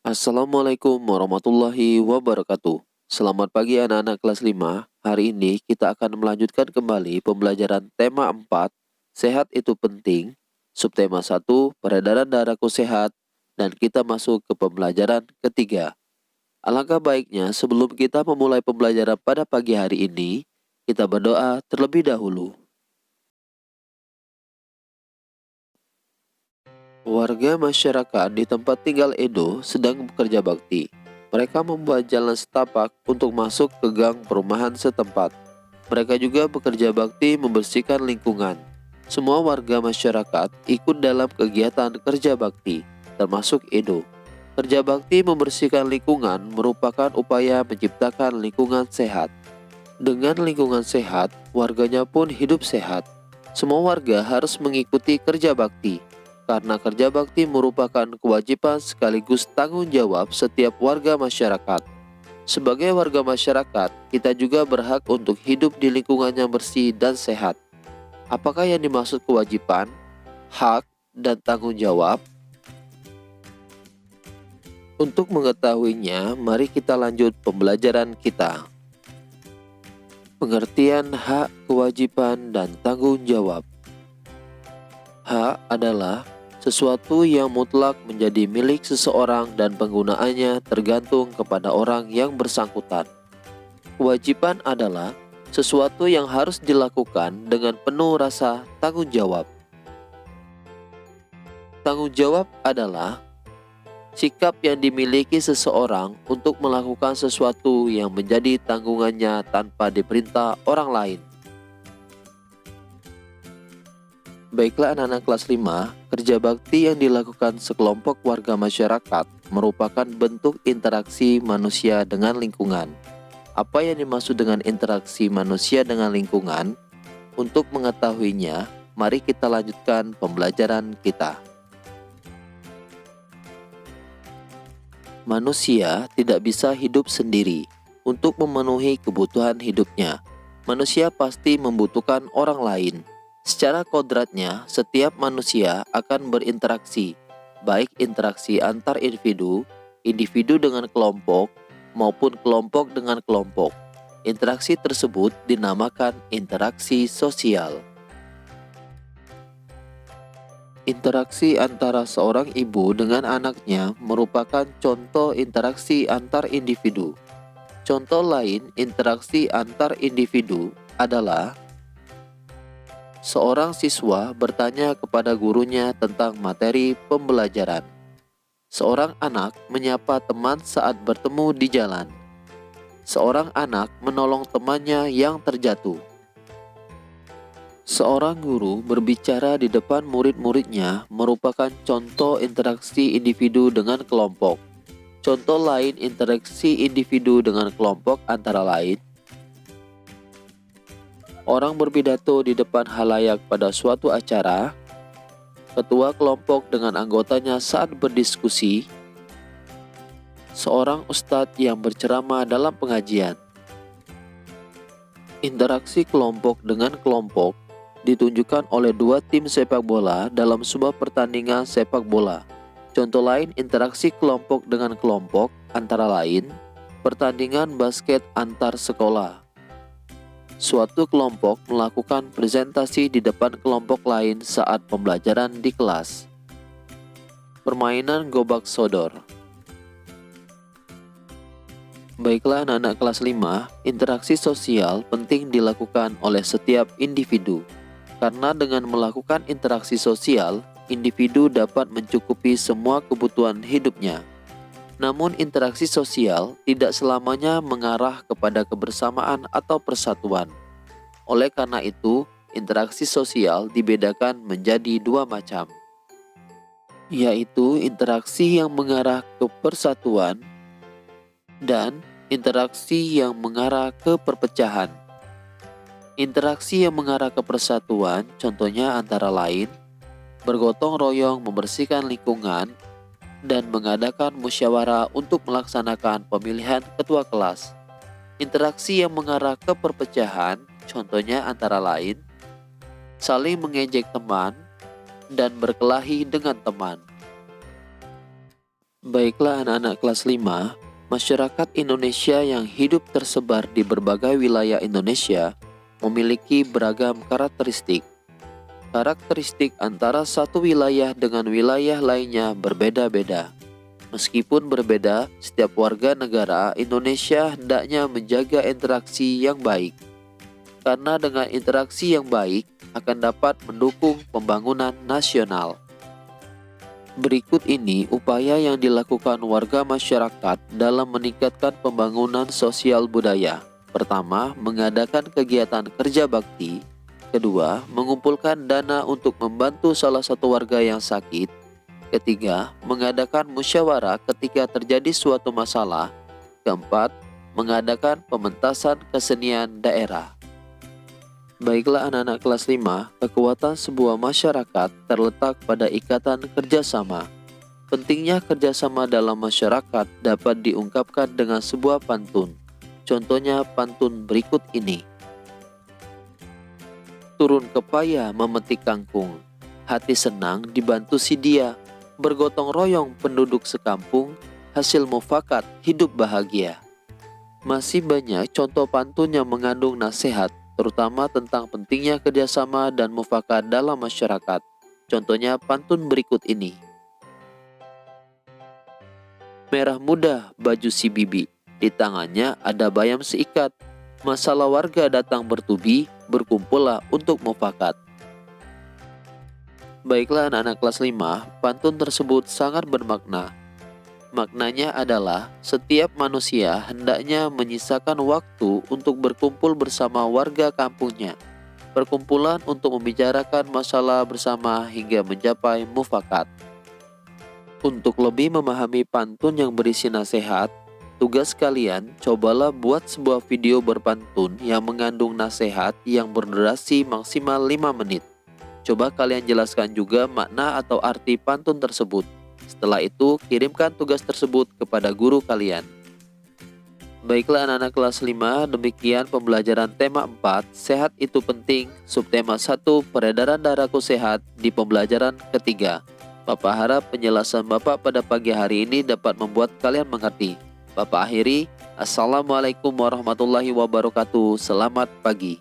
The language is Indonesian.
Assalamualaikum warahmatullahi wabarakatuh. Selamat pagi anak-anak kelas 5. Hari ini kita akan melanjutkan kembali pembelajaran tema 4, sehat itu penting, subtema 1, peredaran darahku sehat, dan kita masuk ke pembelajaran ketiga. Alangkah baiknya sebelum kita memulai pembelajaran pada pagi hari ini, kita berdoa terlebih dahulu. Warga masyarakat di tempat tinggal Edo sedang bekerja bakti. Mereka membuat jalan setapak untuk masuk ke gang perumahan setempat. Mereka juga bekerja bakti membersihkan lingkungan. Semua warga masyarakat ikut dalam kegiatan kerja bakti, termasuk Edo. Kerja bakti membersihkan lingkungan merupakan upaya menciptakan lingkungan sehat. Dengan lingkungan sehat, warganya pun hidup sehat. Semua warga harus mengikuti kerja bakti, karena kerja bakti merupakan kewajiban sekaligus tanggung jawab setiap warga masyarakat. Sebagai warga masyarakat, kita juga berhak untuk hidup di lingkungan yang bersih dan sehat. Apakah yang dimaksud kewajiban, hak, dan tanggung jawab? Untuk mengetahuinya, mari kita lanjut pembelajaran kita. Pengertian hak, kewajiban, dan tanggung jawab. Hak adalah sesuatu yang mutlak menjadi milik seseorang dan penggunaannya tergantung kepada orang yang bersangkutan. Kewajiban adalah sesuatu yang harus dilakukan dengan penuh rasa tanggung jawab. Tanggung jawab adalah sikap yang dimiliki seseorang untuk melakukan sesuatu yang menjadi tanggungannya tanpa diperintah orang lain. Baiklah anak-anak kelas 5, kerja bakti yang dilakukan sekelompok warga masyarakat merupakan bentuk interaksi manusia dengan lingkungan. Apa yang dimaksud dengan interaksi manusia dengan lingkungan? Untuk mengetahuinya, mari kita lanjutkan pembelajaran kita. Manusia tidak bisa hidup sendiri. Untuk memenuhi kebutuhan hidupnya, manusia pasti membutuhkan orang lain. Secara kodratnya, setiap manusia akan berinteraksi, baik interaksi antar individu, individu dengan kelompok, maupun kelompok dengan kelompok. Interaksi tersebut dinamakan interaksi sosial. Interaksi antara seorang ibu dengan anaknya merupakan contoh interaksi antar individu. Contoh lain interaksi antar individu adalah seorang siswa bertanya kepada gurunya tentang materi pembelajaran. Seorang anak menyapa teman saat bertemu di jalan. Seorang anak menolong temannya yang terjatuh. Seorang guru berbicara di depan murid-muridnya merupakan contoh interaksi individu dengan kelompok. Contoh lain interaksi individu dengan kelompok antara lain orang berpidato di depan halayak pada suatu acara, ketua kelompok dengan anggotanya saat berdiskusi, seorang ustadz yang berceramah dalam pengajian. Interaksi kelompok dengan kelompok ditunjukkan oleh dua tim sepak bola dalam sebuah pertandingan sepak bola. Contoh lain interaksi kelompok dengan kelompok antara lain pertandingan basket antar sekolah. Suatu kelompok melakukan presentasi di depan kelompok lain saat pembelajaran di kelas. Permainan gobak sodor. Baiklah anak-anak kelas 5, interaksi sosial penting dilakukan oleh setiap individu. Karena dengan melakukan interaksi sosial, individu dapat mencukupi semua kebutuhan hidupnya. Namun interaksi sosial tidak selamanya mengarah kepada kebersamaan atau persatuan. Oleh karena itu, interaksi sosial dibedakan menjadi dua macam, yaitu interaksi yang mengarah ke persatuan dan interaksi yang mengarah ke perpecahan. Interaksi yang mengarah ke persatuan contohnya antara lain bergotong royong membersihkan lingkungan dan mengadakan musyawarah untuk melaksanakan pemilihan ketua kelas. Interaksi yang mengarah ke perpecahan, contohnya antara lain, saling mengejek teman dan berkelahi dengan teman. Baiklah anak-anak kelas 5, masyarakat Indonesia yang hidup tersebar di berbagai wilayah Indonesia memiliki beragam karakteristik. Karakteristik antara satu wilayah dengan wilayah lainnya berbeda-beda. Meskipun berbeda, setiap warga negara Indonesia hendaknya menjaga interaksi yang baik. Karena dengan interaksi yang baik akan dapat mendukung pembangunan nasional. Berikut ini upaya yang dilakukan warga masyarakat dalam meningkatkan pembangunan sosial budaya. Pertama, mengadakan kegiatan kerja bakti. Kedua, mengumpulkan dana untuk membantu salah satu warga yang sakit. Ketiga, mengadakan musyawarah ketika terjadi suatu masalah. Keempat, mengadakan pementasan kesenian daerah. Baiklah anak-anak kelas 5, kekuatan sebuah masyarakat terletak pada ikatan kerjasama. Pentingnya kerjasama dalam masyarakat dapat diungkapkan dengan sebuah pantun. Contohnya pantun berikut ini. Turun ke paya memetik kangkung, hati senang dibantu si dia. Bergotong royong penduduk sekampung, hasil mufakat hidup bahagia. Masih banyak contoh pantun yang mengandung nasihat, terutama tentang pentingnya kerjasama dan mufakat dalam masyarakat. Contohnya pantun berikut ini. Merah muda baju si bibi, di tangannya ada bayam seikat. Masalah warga datang bertubi, berkumpullah untuk mufakat. Baiklah anak-anak kelas 5, pantun tersebut sangat bermakna. Maknanya adalah setiap manusia hendaknya menyisakan waktu untuk berkumpul bersama warga kampungnya. Perkumpulan untuk membicarakan masalah bersama hingga mencapai mufakat. Untuk lebih memahami pantun yang berisi nasihat, tugas kalian cobalah buat sebuah video berpantun yang mengandung nasihat yang berdurasi maksimal 5 menit. Coba kalian jelaskan juga makna atau arti pantun tersebut. Setelah itu, kirimkan tugas tersebut kepada guru kalian. Baiklah anak-anak kelas 5, demikian pembelajaran tema 4, sehat itu penting, subtema 1, peredaran darahku sehat di pembelajaran ketiga. Bapak harap penjelasan Bapak pada pagi hari ini dapat membuat kalian mengerti. Bapak akhiri, Assalamualaikum warahmatullahi wabarakatuh, selamat pagi.